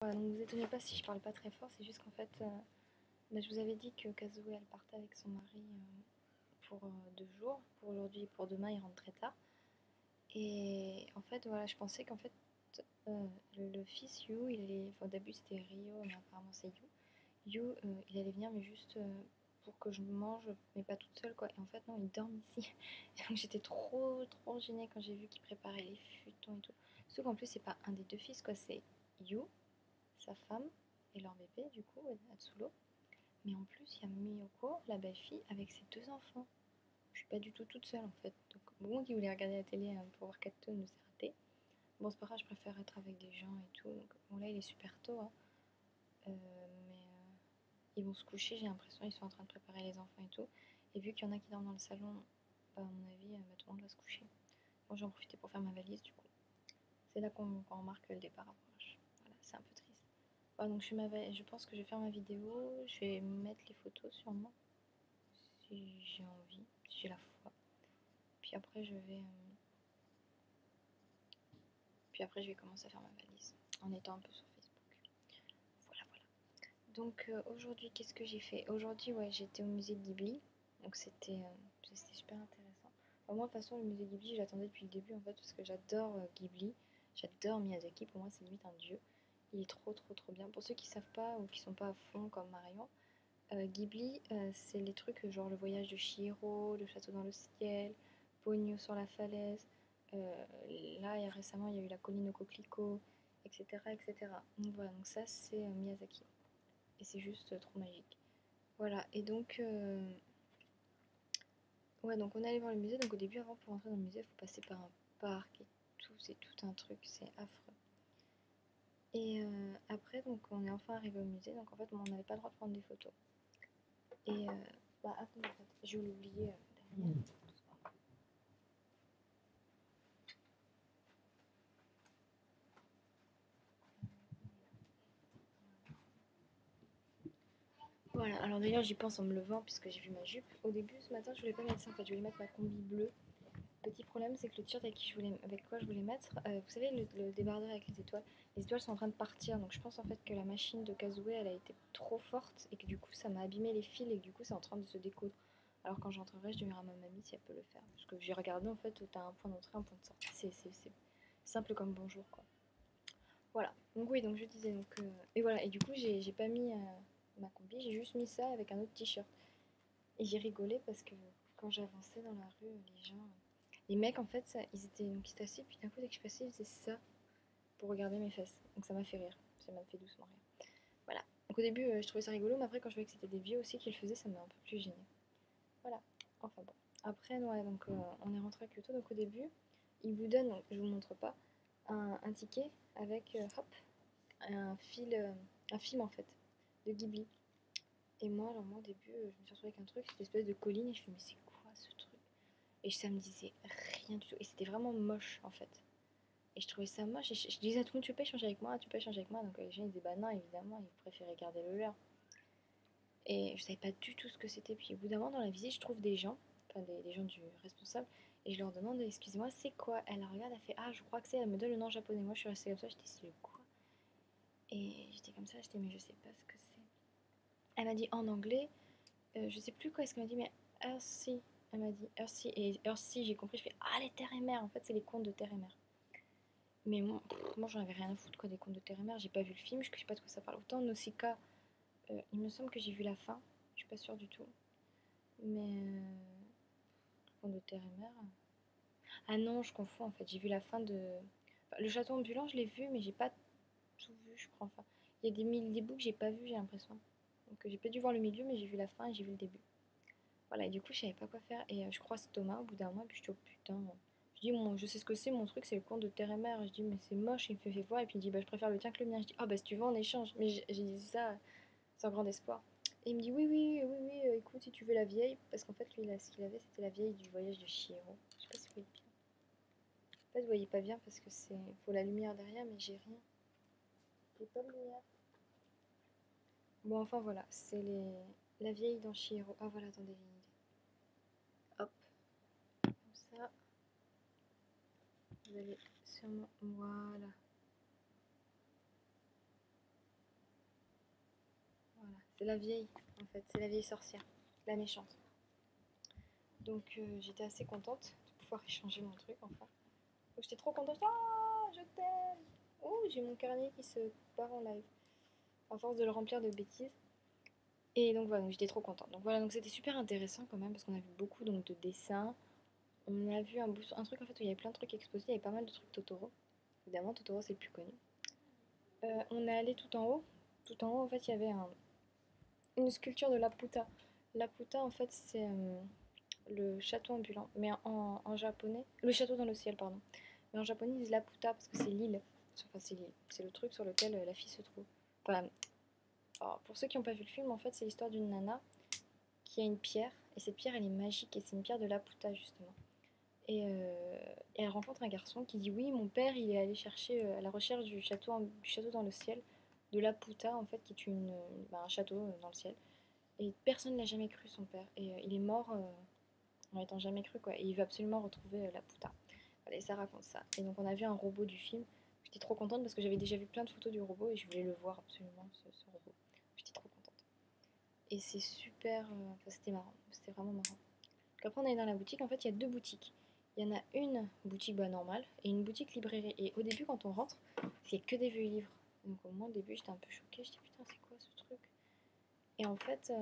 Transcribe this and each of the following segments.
Voilà, donc vous étonnez pas si je parle pas très fort, c'est juste qu'en fait, bah, je vous avais dit que Kazuo elle partait avec son mari pour 2 jours, pour aujourd'hui et pour demain, il rentre très tard. Et en fait, voilà, je pensais qu'en fait, le fils Yu, il allait, enfin, au début c'était Rio, mais apparemment c'est Yu. Yu, il allait venir, mais juste pour que je mange, mais pas toute seule quoi. Et en fait, non, il dort ici. Et donc j'étais trop gênée quand j'ai vu qu'il préparait les futons et tout. Sauf qu'en plus, c'est pas un des deux fils quoi, c'est Yu, sa femme et leur bébé, du coup, Atsulo. Mais en plus, il y a Miyoko, la belle-fille, avec ses 2 enfants. Je suis pas du tout toute seule en fait. Donc, bon, qui voulait regarder la télé pour voir Cartoon, mais c'est raté. Bon, c'est pas grave, je préfère être avec des gens et tout. Donc, bon, là, il est super tôt, hein. Mais ils vont se coucher, j'ai l'impression, ils sont en train de préparer les enfants et tout. Et vu qu'il y en a qui dorment dans le salon, bah, à mon avis, bah, tout le monde va se coucher. Moi, j'en profitais pour faire ma valise, du coup. C'est là qu'on remarque que le départ approche. Voilà, c'est un peu triste. Voilà, donc je pense que je vais faire ma vidéo. Je vais mettre les photos sûrement, si j'ai envie, si j'ai la foi. Puis après, je vais commencer à faire ma valise en étant un peu sur Facebook. Voilà, voilà. Donc aujourd'hui, qu'est-ce que j'ai fait? Aujourd'hui, ouais, j'étais au musée de Ghibli. Donc c'était super intéressant. Enfin, moi, de toute façon, le musée Ghibli, je l'attendais depuis le début en fait, parce que j'adore Ghibli. J'adore Miyazaki. Pour moi, c'est limite un dieu. Il est trop bien. Pour ceux qui savent pas ou qui sont pas à fond comme Marion, Ghibli, c'est les trucs genre le voyage de Chihiro, le château dans le ciel, Ponyo sur la falaise. Euh, Là, récemment, il y a eu la colline aux coquelicots, etc., etc. Donc voilà, donc ça, c'est Miyazaki. Et c'est juste trop magique. Voilà, et donc, ouais, donc on est allé voir le musée. Donc au début, avant pour entrer dans le musée, il faut passer par un parc et tout, c'est tout un truc, c'est affreux. Et après, donc on est enfin arrivé au musée. Donc en fait, on n'avait pas le droit de prendre des photos. Et bah attends, en fait, j'ai oublié derrière. Voilà, alors d'ailleurs j'y pense en me levant puisque j'ai vu ma jupe. Au début ce matin je voulais pas mettre ça en fait, je voulais mettre ma combi bleue. Petit problème c'est que le t-shirt avec quoi je voulais mettre, vous savez le débardeur avec les étoiles sont en train de partir donc je pense en fait que la machine de Kazooie elle a été trop forte et que du coup ça m'a abîmé les fils et que du coup c'est en train de se découdre. Alors quand j'entrerai je dirai à ma mamie si elle peut le faire. Parce que j'ai regardé en fait t'as un point d'entrée, un point de sortie, c'est simple comme bonjour quoi. Voilà, donc oui, donc je disais, donc, et voilà, et du coup, j'ai pas mis ma combi, j'ai juste mis ça avec un autre t-shirt. Et j'ai rigolé parce que quand j'avançais dans la rue, les gens, les mecs, en fait, ils étaient assis, puis d'un coup, dès que je passais, ils faisaient ça pour regarder mes fesses. Donc ça m'a fait rire, ça m'a fait doucement rire. Voilà, donc au début, je trouvais ça rigolo, mais après, quand je voyais que c'était des vieux aussi qui le faisaient, ça m'a un peu plus gêné. Voilà, enfin bon. Après, ouais, donc on est rentré à Kyoto, donc au début, ils vous donnent, donc, je vous montre pas, un ticket avec, hop, un fil, un film en fait, de Ghibli. Et moi, alors moi au début, je me suis retrouvée avec un truc, cette espèce de colline, et je me suis dit, mais c'est quoi ce truc? Et ça me disait rien du tout. Et c'était vraiment moche en fait. Et je trouvais ça moche. Et je disais à tout le monde, tu peux échanger avec moi, tu peux échanger avec moi. Donc les gens ils disaient, bah non, évidemment, ils préféraient garder le leur. Et je savais pas du tout ce que c'était. Puis au bout d'un moment, dans la visite, je trouve des gens, enfin des gens du responsable, et je leur demande, excusez-moi, c'est quoi? Elle la regarde, elle fait, ah, je crois que c'est, elle me donne le nom japonais. Moi, je suis restée comme ça, j'étais, c'est quoi? Et j'étais comme ça, j'étais, mais je sais pas ce que c'est. Elle m'a dit en anglais, je sais plus quoi est-ce qu'elle m'a dit, mais Earthsea. Elle m'a dit Earthsea. Et Earthsea, j'ai compris, je fais ah, les terres et mers. En fait, c'est les contes de terre et mer. Mais moi j'en avais rien à foutre quoi, des contes de terre et mer. J'ai pas vu le film, je sais pas de quoi ça parle. Autant Nausicaa, il me semble que j'ai vu la fin, je suis pas sûre du tout. Mais contes de terre et mer. Ah non, je confonds en fait, j'ai vu la fin de. Enfin, le château ambulant, je l'ai vu, mais j'ai pas tout vu, je crois. Enfin, il y a des bouts que j'ai pas vu, j'ai l'impression. Donc j'ai pas dû voir le milieu, mais j'ai vu la fin et j'ai vu le début. Voilà, et du coup, je savais pas quoi faire. Et je croise Thomas au bout d'un mois, et puis je dis, oh putain. Je dis, je sais ce que c'est, mon truc, c'est le conte de terre et mer. Je dis, mais c'est moche, il me fait voir. Et puis il dit, bah, je préfère le tien que le mien. Je dis, ah, bah, si tu veux, en échange. Mais j'ai dit ça sans grand espoir. Et il me dit, oui, écoute, si tu veux la vieille. Parce qu'en fait, lui, ce qu'il avait, c'était la vieille du voyage de Chihiro. Je sais pas si vous voyez bien. En fait, vous voyez pas bien parce que c'est. Faut la lumière derrière, mais j'ai rien. J'ai pas de lumière. Bon, enfin, voilà, c'est la vieille dans Chihiro. Ah, voilà, attendez, j'ai une idée. Hop, comme ça. Vous allez sûrement. Voilà. Voilà, c'est la vieille en fait, c'est la vieille sorcière, la méchante. Donc j'étais assez contente de pouvoir échanger mon truc enfin. Donc j'étais trop contente, ah je t'aime. Oh j'ai mon carnet qui se barre en live, à force de le remplir de bêtises. Et donc voilà, j'étais trop contente. Donc voilà, donc c'était super intéressant quand même parce qu'on a vu beaucoup donc, de dessins. On a vu un truc en fait où il y avait plein de trucs exposés, il y avait pas mal de trucs Totoro. Évidemment, Totoro c'est le plus connu. On est allé tout en haut. Tout en haut, en fait, il y avait une sculpture de Laputa. Laputa, en fait, c'est le château ambulant, mais en japonais. Le château dans le ciel, pardon. Mais en japonais, ils disent Laputa parce que c'est l'île. Enfin, c'est l'île. C'est le truc sur lequel la fille se trouve. Enfin, alors, pour ceux qui n'ont pas vu le film, en fait, c'est l'histoire d'une nana qui a une pierre. Et cette pierre, elle est magique. Et c'est une pierre de Laputa, justement. Et elle rencontre un garçon qui dit oui, mon père il est allé chercher à la recherche du château dans le ciel, de Laputa en fait, qui est un château dans le ciel. Et personne ne l'a jamais cru son père. Et il est mort en étant jamais cru quoi. Et il veut absolument retrouver Laputa. Voilà, et ça raconte ça. Et donc on a vu un robot du film. J'étais trop contente parce que j'avais déjà vu plein de photos du robot et je voulais le voir absolument ce robot. J'étais trop contente. Et c'est super, enfin, c'était marrant, c'était vraiment marrant. Donc après on est dans la boutique, en fait il y a deux boutiques. Il y en a une boutique normale et une boutique librairie. Et au début, quand on rentre, c'est que des vieux livres. Donc au moins, au début, j'étais un peu choquée. Je dis putain, c'est quoi ce truc? Et en fait,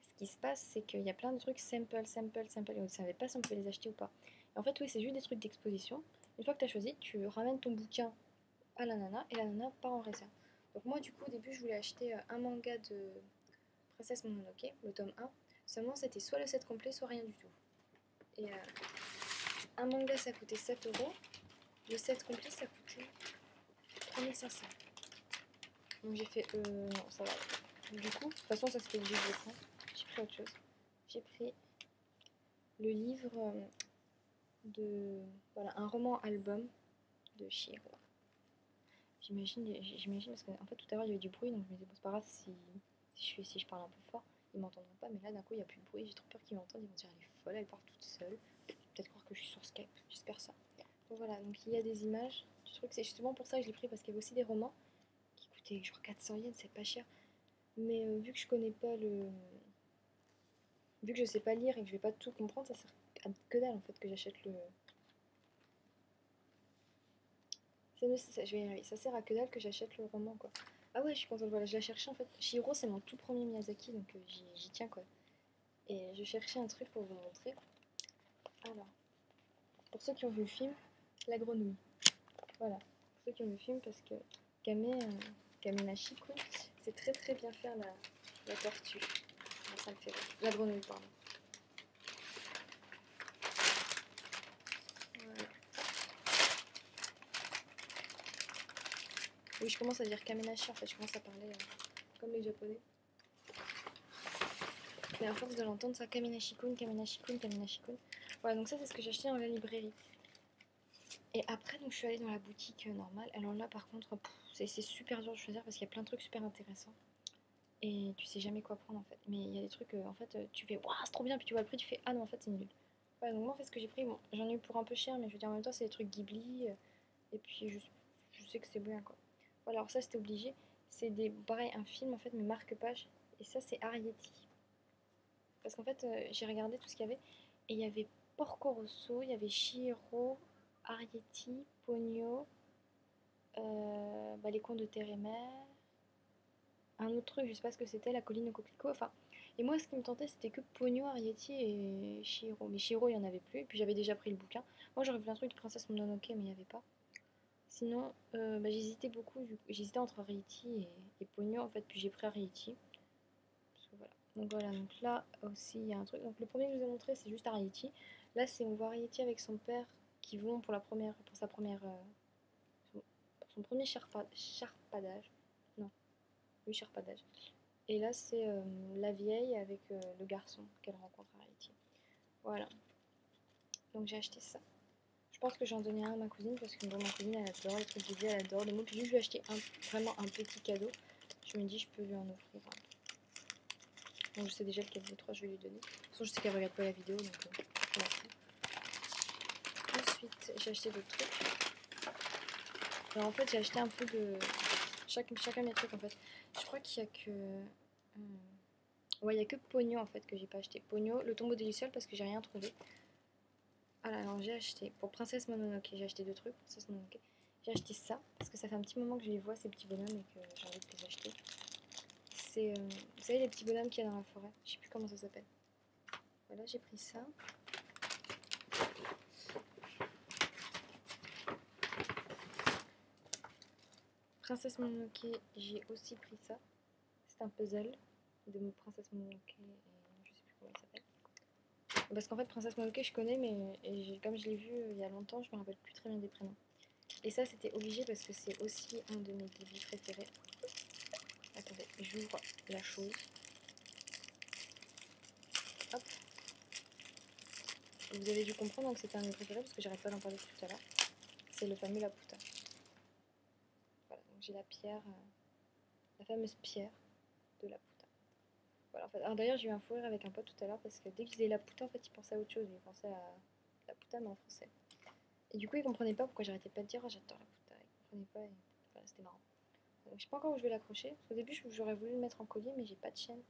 ce qui se passe, c'est qu'il y a plein de trucs simple, simple, simple. Et on ne savait pas si on pouvait les acheter ou pas. Et en fait, oui, c'est juste des trucs d'exposition. Une fois que tu as choisi, tu ramènes ton bouquin à la nana et la nana part en réserve. Donc moi, du coup, au début, je voulais acheter un manga de Princesse Mononoke, le tome 1. Seulement, c'était soit le set complet, soit rien du tout. Et un manga, ça coûtait 7 €. Le set complet, ça coûtait 3500. Donc j'ai fait, non, ça va. Du coup, de toute façon, ça c'était obligé de le prendre. J'ai pris autre chose. J'ai pris le livre de, voilà, un roman album de Chihiro. J'imagine parce qu'en fait tout à l'heure il y avait du bruit, donc je me disais, bon, c'est pas grave si je parle un peu fort, ils m'entendront pas, mais là d'un coup il n'y a plus de bruit, j'ai trop peur qu'ils m'entendent, ils vont dire elle est folle, elle part toute seule. Peut-être croire que je suis sur Skype, j'espère ça. Donc voilà, donc il y a des images du truc, c'est justement pour ça que je l'ai pris parce qu'il y avait aussi des romans qui coûtaient genre 400 yens, c'est pas cher. Mais vu que je connais pas le. Vu que je sais pas lire et que je vais pas tout comprendre, ça sert à que dalle en fait que j'achète le. Ça sert à que dalle que j'achète le roman quoi. Ah ouais, je suis contente, voilà, je la cherchais en fait. Shihiro, c'est mon tout premier Miyazaki, donc j'y tiens quoi. Et je cherchais un truc pour vous montrer. Alors, pour ceux qui ont vu le film, la grenouille. Voilà, pour ceux qui ont vu le film, parce que Kamenashi-kun, c'est très très bien faire la tortue. Bon, ça me fait rire. La grenouille, pardon. Voilà. Oui, je commence à dire Kamenashi, en fait, je commence à parler comme les japonais. Mais à force de l'entendre, ça, Kamenashi-kun, Kamenashi-kun, Kamenashi-kun. Voilà, donc ça, c'est ce que j'ai acheté dans la librairie. Et après, donc, je suis allée dans la boutique normale. Alors là, par contre, c'est super dur de choisir parce qu'il y a plein de trucs super intéressants. Et tu sais jamais quoi prendre en fait. Mais il y a des trucs, en fait, tu fais waouh, c'est trop bien, puis tu vois le prix, tu fais ah non, en fait, c'est nul. Voilà, donc moi, en fait, ce que j'ai pris, bon, j'en ai eu pour un peu cher, mais je veux dire, en même temps, c'est des trucs Ghibli. Et puis, je sais que c'est bien quoi. Voilà, alors ça, c'était obligé. C'est pareil, un film en fait, mais marque-page. Et ça, c'est Arrietty. Parce qu'en fait, j'ai regardé tout ce qu'il y avait. Et il y avait Porco Rosso, il y avait Chihiro, Arrietty, Ponyo, les contes de Terre et Mère. Un autre truc, je sais pas ce que c'était, la colline au coquelicot. Enfin, et moi, ce qui me tentait, c'était que Ponyo, Arrietty et Chihiro. Mais Chihiro, il y en avait plus. Et puis j'avais déjà pris le bouquin. Moi, j'aurais voulu un truc de Princesse Mononoke, mais il n'y avait pas. Sinon, j'hésitais beaucoup. J'hésitais entre Arrietty et Ponyo, en fait. Puis j'ai pris Arrietty. Voilà. Donc là aussi, il y a un truc. Donc le premier que je vous ai montré, c'est juste Arrietty. Là, c'est on voit Arrietty avec son père qui vont pour sa première, pour son premier charpadage. Non, oui, charpadage. Et là, c'est la vieille avec le garçon qu'elle rencontre à Haïti. Voilà. Donc j'ai acheté ça. Je pense que j'en donnais un à ma cousine parce que bon, ma cousine elle adore les trucs Ghibli, elle adore les mots. Puis vu que je lui ai acheté vraiment un petit cadeau, je me dis je peux lui en offrir un. Donc je sais déjà lequel des trois je vais lui donner. De toute façon, je sais qu'elle regarde pas la vidéo donc je m'en fous. Ensuite, j'ai acheté d'autres trucs. Alors en fait, j'ai acheté un peu de chacun de mes trucs en fait. Je crois qu'il y a que Ouais, il n'y a que Pogno en fait que j'ai pas acheté. Pogno, le tombeau des lucioles parce que j'ai rien trouvé. Voilà, alors j'ai acheté pour Princesse Mononoke, j'ai acheté deux trucs. Princesse Mononoke. J'ai acheté ça parce que ça fait un petit moment que je les vois ces petits bonhommes et que j'ai envie de les acheter. C'est, vous savez les petits bonhommes qu'il y a dans la forêt. Je sais plus comment ça s'appelle. Voilà, j'ai pris ça. Princesse Mononoke, j'ai aussi pris ça. C'est un puzzle de Princesse Mononoke et je sais plus comment il s'appelle. Parce qu'en fait, Princesse Mononoke, je connais, mais comme je l'ai vu il y a longtemps, je me rappelle plus très bien des prénoms. Et ça, c'était obligé parce que c'est aussi un de mes débits préférés. Attendez, j'ouvre la chose. Hop. Vous avez dû comprendre que c'était un de mes préférés parce que j'arrête pas d'en parler tout à l'heure. C'est le fameux Laputa. Voilà, donc j'ai la pierre, la fameuse pierre de Laputa. Voilà, en fait. Alors d'ailleurs, j'ai eu un fou rire avec un pote tout à l'heure parce que dès que je disais Laputa, en fait, il pensait à autre chose. Il pensait à Laputa, mais en français. Et du coup, il comprenait pas pourquoi j'arrêtais pas de dire oh, j'adore Laputa. Il comprenait pas et voilà, c'était marrant. Donc, je sais pas encore où je vais l'accrocher. Au début, j'aurais voulu le mettre en collier, mais j'ai pas de chaîne.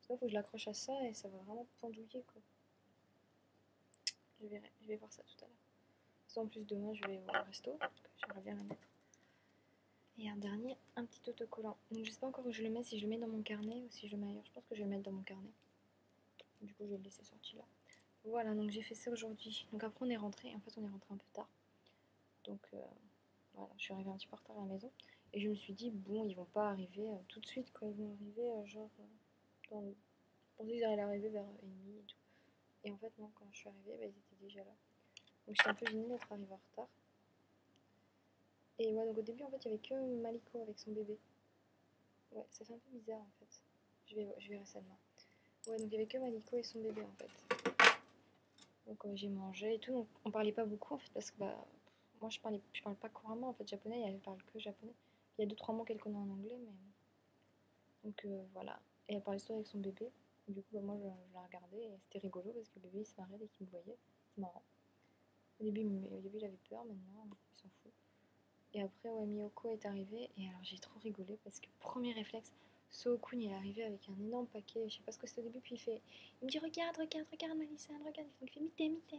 Sinon, il faut que je l'accroche à ça et ça va vraiment pendouiller quoi. Je verrai, je vais voir ça tout à l'heure. En plus, demain, je vais au resto, parce que j'aimerais bien la mettre. Et un dernier, un petit autocollant. Donc, je sais pas encore où je le mets, si je le mets dans mon carnet ou si je le mets ailleurs. Je pense que je vais le mettre dans mon carnet. Du coup, je vais le laisser sorti là. Voilà, donc j'ai fait ça aujourd'hui. Donc, après, on est rentré. En fait, on est rentré un peu tard. Donc, voilà, je suis arrivée un petit peu en retard à la maison. Et je me suis dit, bon, ils vont pas arriver tout de suite, quoi. Ils vont arriver, genre, dans le... Je pensais qu'ils allaient arriver vers 1h30 et tout. Et en fait, non, quand je suis arrivée, bah, ils étaient déjà là. Donc, j'étais un peu gênée d'être arrivée en retard. Et ouais, donc au début, en fait, il n'y avait que Maliko avec son bébé. Ouais, ça fait un peu bizarre, en fait. Je verrai ça demain. Ouais, donc il n'y avait que Maliko et son bébé, en fait. Donc j'ai mangé et tout. Donc on parlait pas beaucoup, en fait, parce que bah, moi, je parle pas couramment, en fait, japonais. Et elle parle que japonais. Il y a deux, trois mots qu'elle connaît en anglais, mais... Donc voilà. Et elle parlait surtout avec son bébé. Du coup, bah, moi, je la regardais et c'était rigolo parce que le bébé, il se marrait dès qu'il me voyait. C'est marrant. Au début, il avait peur, maintenant, il s'en fout. Et après, ouais, Miyoko est arrivée et alors j'ai trop rigolé parce que premier réflexe, Soo-kun est arrivé avec un énorme paquet, je sais pas ce que c'était au début, puis il me dit regarde, regarde, regarde Malissa, regarde, il fait mité, mité.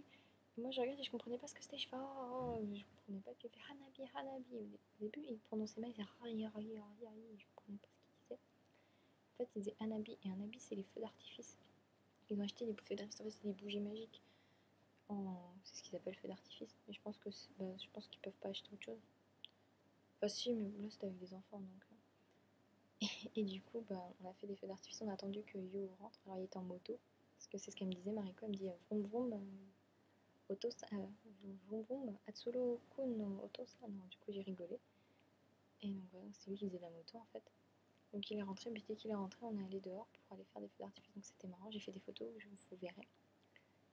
Et moi je regarde et je comprenais pas ce que c'était, je fais oh, je comprenais pas, puis il fait Hanabi, Hanabi. Au début, il prononçait mal, il disait Rai, Rai, Rai, Rai, je comprenais pas ce qu'il disait. En fait, il disait Hanabi et Hanabi c'est les feux d'artifice. Ils ont acheté des feux d'artifice, en fait, c'est des bougies magiques. C'est ce qu'ils appellent feux d'artifice, mais je pense qu'ils peuvent pas acheter autre chose. Enfin si, mais là c'était avec des enfants donc. Et du coup, bah, on a fait des feux d'artifice, on a attendu que Yo rentre. Alors il était en moto, parce que c'est ce qu'elle me disait, Mariko, elle me dit vroom vroom, vroom vroom, Atsuro kun no otosan. Du coup j'ai rigolé. Et donc voilà, c'est lui qui faisait la moto en fait. Donc il est rentré, mais dès qu'il est rentré, on est allé dehors pour aller faire des feux d'artifice. Donc c'était marrant, j'ai fait des photos, je vous verrai.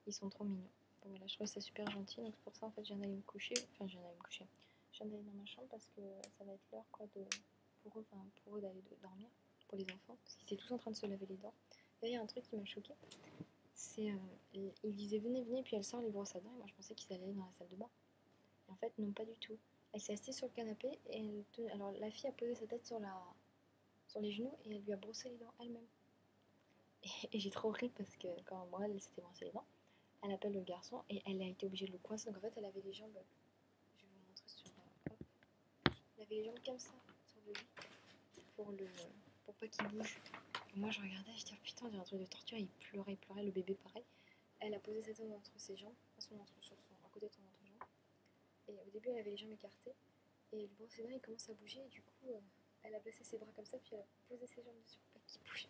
Ils sont trop mignons. Donc voilà, je trouve ça super gentil. Donc c'est pour ça en fait, je viens d'aller me coucher. Enfin, je viens d'aller me coucher. Je viens d'aller dans ma chambre parce que ça va être l'heure quoi pour eux d'aller dormir, pour les enfants, parce qu'ils étaient tous en train de se laver les dents. Et il y a un truc qui m'a choqué, c'est ils disaient venez, venez, puis elle sort les brosses à dents et moi je pensais qu'ils allaient aller dans la salle de bain. Et en fait non, pas du tout. Elle s'est assise sur le canapé et alors la fille a posé sa tête sur les genoux et elle lui a brossé les dents elle-même. Et j'ai trop ri parce que quand moi elle s'était brossé les dents, elle appelle le garçon et elle a été obligée de le coincer. Donc en fait elle avait les jambes, je vais vous montrer sur hop. Elle avait les jambes comme ça sur le lit pour le pour pas qu'il bouge. Et moi je regardais, je disais oh, putain, j'ai un truc de torture, il pleurait, le bébé pareil. Elle a posé sa tête entre ses jambes, à côté de son entrejambe. Et au début elle avait les jambes écartées et le brosse ses dents il commence à bouger et du coup elle a placé ses bras comme ça puis elle a posé ses jambes dessus pour pas qu'il bouge.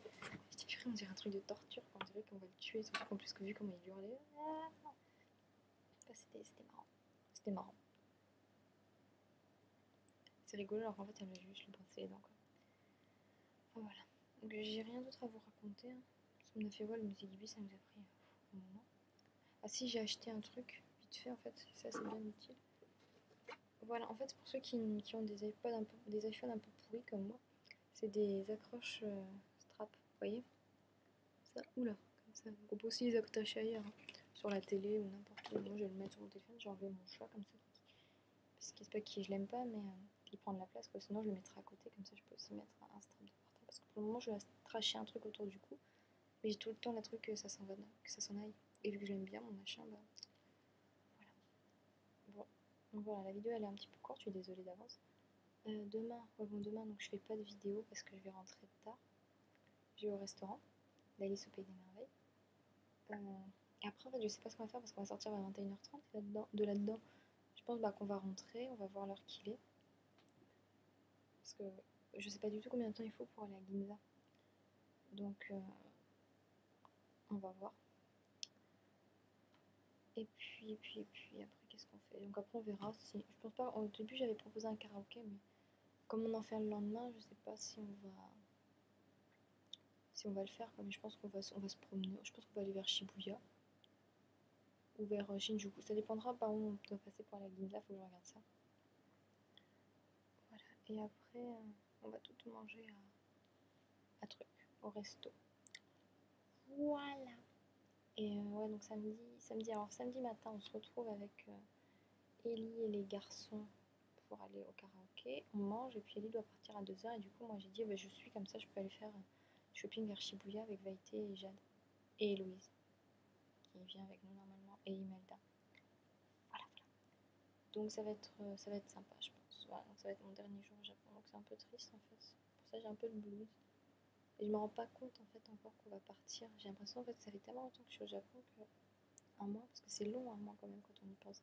Je dis purée, on dirait un truc de torture, on dirait qu'on va le tuer, surtout qu'en plus que vu comment il hurlait. Ah, c'était marrant. C'était marrant. C'est rigolo alors qu'en fait elle a juste lui brosser les dents quoi. Enfin, voilà. Donc j'ai rien d'autre à vous raconter. Hein. Ça m'a fait voir le musée Ghibli, ça nous a pris un moment. Ah si, j'ai acheté un truc vite fait en fait, c'est assez bien utile. Voilà, en fait pour ceux qui ont des iPhones un peu pourris comme moi, c'est des accroches strap, vous voyez ça, oula, comme ça. Donc on peut aussi les attacher ailleurs, hein, sur la télé ou n'importe où. Moi je vais le mettre sur mon téléphone, j'ai enlevé mon choix comme ça. Parce que c'est pas que je l'aime pas, mais il prend de la place quoi. Sinon je le mettrai à côté, comme ça je peux aussi mettre un strap de portable. Parce que pour pour le moment, je vais tracher un truc autour du cou. Mais j'ai tout le temps le truc que ça s'en va, que ça s'en aille. Et vu que j'aime bien mon machin, bah voilà. Bon, donc voilà, la vidéo elle est un petit peu courte, je suis désolée d'avance. Demain, ouais, bon, demain, donc je fais pas de vidéo parce que je vais rentrer tard. Je vais au restaurant, d'Alice au Pays des Merveilles. Et après, en fait, je sais pas ce qu'on va faire parce qu'on va sortir vers 21h30 là-dedans. Je pense bah, qu'on va rentrer, on va voir l'heure qu'il est. Parce que je sais pas du tout combien de temps il faut pour aller à Ginza. Donc, on va voir. Et puis, après, qu'est-ce qu'on fait? Donc, après, on verra si. Je pense pas. Au début, j'avais proposé un karaoké, mais comme on en fait le lendemain, je sais pas si on va le faire. Mais je pense on va se promener. Je pense qu'on va aller vers Shibuya ou vers Shinjuku. Ça dépendra par où on doit passer pour aller à Ginza. Faut que je regarde ça. Voilà. Et après, on va tout manger à truc, au resto. Voilà. Et ouais, donc alors samedi matin, on se retrouve avec Ellie et les garçons pour aller au karaoké. On mange et puis Ellie doit partir à 2h. Et du coup, moi j'ai dit, bah, je suis comme ça, je peux aller faire shopping vers Shibuya avec Vaïté et Jade. Et Héloïse, qui vient avec nous normalement, et Imelda. Voilà, voilà. Donc ça va être sympa, je pense. Voilà, donc ça va être mon dernier jour au Japon. Donc c'est un peu triste en fait. Pour ça, j'ai un peu de blues. Et je me rends pas compte en fait encore qu'on va partir. J'ai l'impression en fait que ça fait tellement longtemps que je suis au Japon que un mois, parce que c'est long un mois quand même quand on y pense.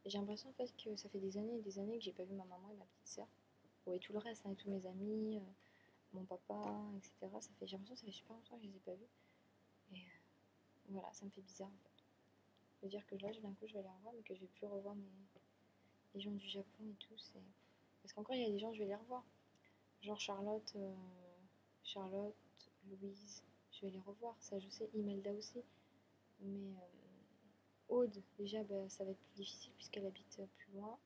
Et j'ai l'impression en fait que ça fait des années et des années que j'ai pas vu ma maman et ma petite sœur. Ouais, tout le reste, hein, et tous mes amis, mon papa, etc. J'ai l'impression que ça fait super longtemps que je les ai pas vus. Et voilà, ça me fait bizarre en fait. De dire que là, d'un coup, je vais les revoir, mais que je vais plus revoir les gens du Japon et tout. Parce qu'encore, il y a des gens, je vais les revoir. Genre Charlotte, Louise, je vais les revoir. Ça, je sais. Imelda aussi. Mais Aude, déjà, bah, ça va être plus difficile puisqu'elle habite plus loin.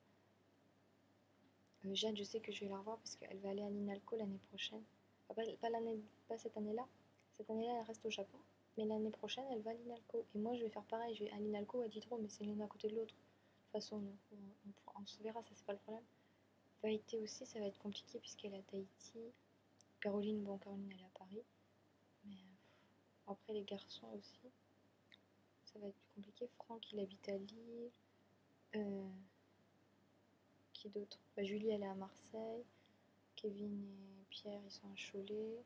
Jade, je sais que je vais la revoir parce qu'elle va aller à l'INALCO l'année prochaine. Enfin, pas cette année-là. Cette année-là, elle reste au Japon. Mais l'année prochaine, elle va à l'INALCO. Et moi, je vais faire pareil. Je vais à l'INALCO ou à Diderot, mais c'est l'une à côté de l'autre. De toute façon, on se verra, ça, c'est pas le problème. Vaïté aussi, ça va être compliqué puisqu'elle est à Tahiti. Caroline, bon, Caroline, elle est à Paris. Mais après, les garçons aussi, ça va être plus compliqué. Franck, il habite à Lille. Qui d'autre? Bah, Julie, elle est à Marseille. Kevin et Pierre, ils sont à Cholet.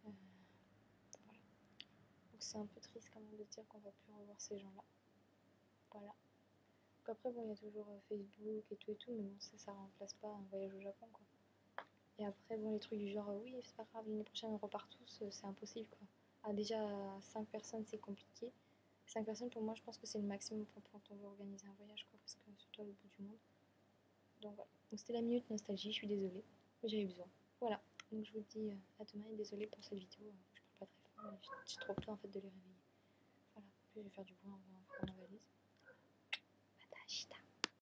Voilà. Donc c'est un peu triste quand même de dire qu'on va plus revoir ces gens-là. Voilà. Donc après, bon, il y a toujours Facebook et tout, mais bon, ça remplace pas un voyage au Japon, quoi. Et après, bon, les trucs du genre, oui, c'est pas grave, l'année prochaine on repart tous, c'est impossible, quoi. Ah, déjà, 5 personnes, c'est compliqué. 5 personnes, pour moi, je pense que c'est le maximum pour quand on veut organiser un voyage, quoi, parce que surtout à l'autre bout du monde. Donc voilà. Donc c'était la minute nostalgie, je suis désolée, mais j'avais besoin. Voilà. Donc je vous dis à demain et désolée pour cette vidéo. Je parle pas très fort, mais j'ai trop peur en fait de les réveiller. Voilà. Puis je vais faire du bruit en ma valise. Matashita.